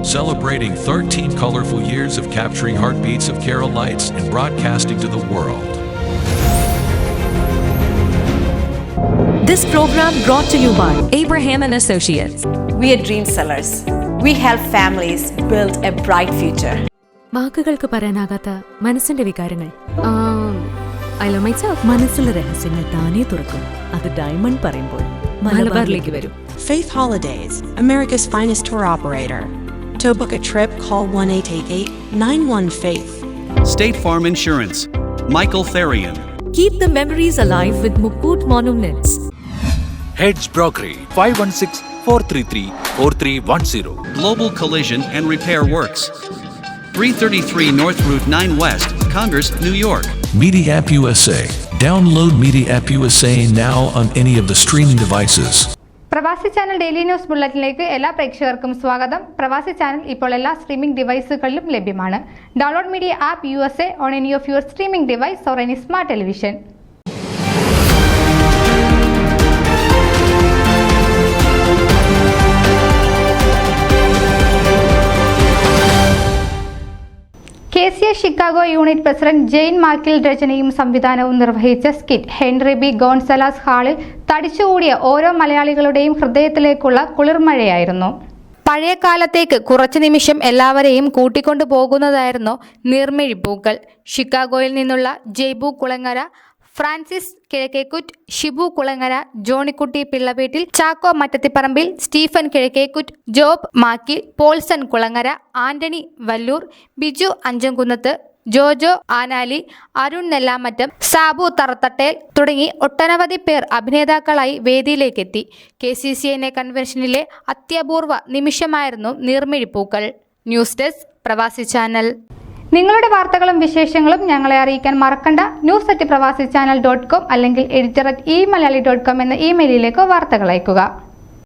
celebrating 13 colorful years of capturing heartbeats of Kerala lights and broadcasting to the world. This program brought to you by Abraham and Associates. We are dream sellers. We help families build a bright future. വാക്കുകൾക്ക് പറയാനാകാത്ത മനസ്സിന്റെ വികാരങ്ങൾ. I love myself. മനസ്സിലെ രഹസ്യങ്ങൾ താനേ തുറക്കും. അത് diamond പറയുമ്പോൾ മലബാറിലേക്ക് വരും. Faith Holidays, America's finest tour operator. To book a trip, call 1-888-91-FAITH. State Farm Insurance, Michael Therian. Keep the memories alive with Mukut Monuments. Heads Brokery 516-433-4310. Global Collision and Repair Works, 333 North Route 9 West, Congress, New York. Media App USA. Download Media App USA now on any of the streaming devices. പ്രവാസി channel daily news ബുള്ളറ്റിനിലേക്ക് എല്ലാ പ്രേക്ഷകർക്കും സ്വാഗതം. പ്രവാസി channel ഇപ്പോൾ എല്ലാ streaming ഡിവൈസുകളിലും ലഭ്യമാണ്. Download media app USA on any of your streaming device or any smart television. KCA Chicago unit president Jain Makkil രചനയും സംവിധാനവും നിർവഹിച്ച സ്കിറ്റ് ഹെൻറി ബി ഗോൺസലാസ് ഹാളിൽ തടിച്ചുകൂടിയ ഓരോ മലയാളികളുടെയും ഹൃദയത്തിലേക്കുള്ള കുളിർമഴയായിരുന്നു. പഴയ കാലത്തേക്ക് കുറച്ചു നിമിഷം എല്ലാവരെയും കൂട്ടിക്കൊണ്ടു പോകുന്നതായിരുന്നു നീർമിഴിപ്പൂക്കൾ. ഷിക്കാഗോയിൽ നിന്നുള്ള Jaibu Kulangara, Francis Kizhakkekuttu, Shibu Kulangara, Johnykutty പിള്ളവീട്ടിൽ, Chacko Mattathiparambil, Stephen Kizhakkekuttu, job മാക്കിൽ, പോൾസൺ കുളങ്ങര, ആന്റണി വല്ലൂർ, ബിജു അഞ്ചംകുന്നത്ത്, ജോജോ ആനാലി, അരുൺ നെല്ലാമറ്റം, സാബു തറത്തട്ടേൽ തുടങ്ങി ഒട്ടനവധി പേർ അഭിനേതാക്കളായി വേദിയിലേക്കെത്തി. KCCNA കൺവെൻഷനിലെ അത്യപൂർവ നിമിഷമായിരുന്നു നീർമിഴിപ്പൂക്കൾ. ന്യൂസ് ഡെസ്ക് പ്രവാസി ചാനൽ. നിങ്ങളുടെ വാർത്തകളും വിശേഷങ്ങളും ഞങ്ങളെ അറിയിക്കാൻ മറക്കണ്ട. news@pravasichannel.com അല്ലെങ്കിൽ editor@eMalayali.com എന്ന ഇമെയിലിലേക്ക് വാർത്തകൾ അയക്കുക.